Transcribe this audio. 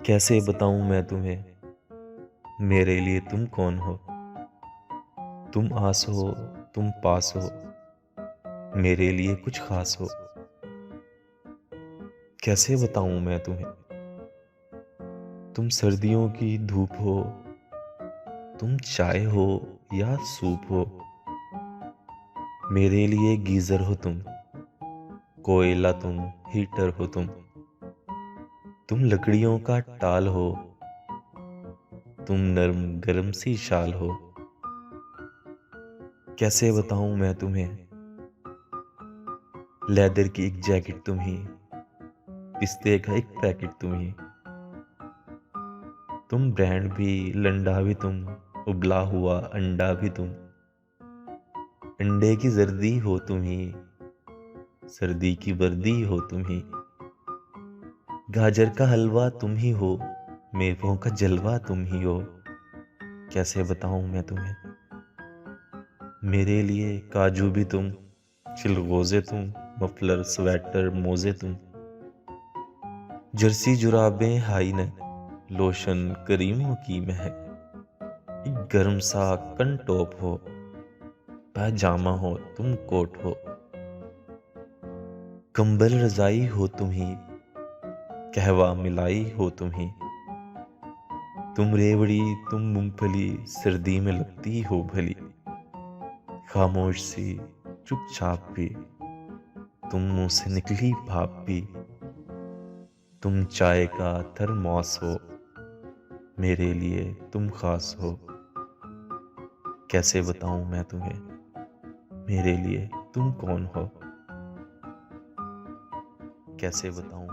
कैसे बताऊं मैं तुम्हें, मेरे लिए तुम कौन हो। तुम आस हो, तुम पास हो, मेरे लिए कुछ खास हो। कैसे बताऊं मैं तुम्हें, तुम सर्दियों की धूप हो, तुम चाय हो या सूप हो। मेरे लिए गीजर हो तुम, कोयला तुम, हीटर हो तुम लकड़ियों का टाल हो, तुम नरम गरम सी शाल हो। कैसे बताऊं मैं तुम्हें, लेदर की एक जैकेट तुम ही, पिस्ते का एक पैकेट तुम ही। तुम ब्रांड भी, लंडा भी तुम, उबला हुआ अंडा भी तुम। अंडे की जर्दी हो तुम ही, सर्दी की वर्दी हो तुम ही। गाजर का हलवा तुम ही हो, मेवों का जलवा तुम ही हो। कैसे बताऊं मैं तुम्हें, मेरे लिए काजू भी तुम, चिलगोजे तुम, मफलर स्वेटर मोजे तुम। जर्सी जुराबें हाई नेक, लोशन करीमों की महक। एक गर्म सा कन टॉप हो, पैजामा हो तुम कोट हो। कंबल रजाई हो तुम ही, कहवा मिलाई हो तुम ही। तुम रेवड़ी तुम मूंगफली, सर्दी में लगती हो भली। खामोश सी, चुपचाप भी, तुम मुंह से निकली भाप भी। तुम चाय का थर्मोस हो, मेरे लिए तुम खास हो। कैसे बताऊं मैं तुम्हें, मेरे लिए तुम कौन हो। कैसे बताऊं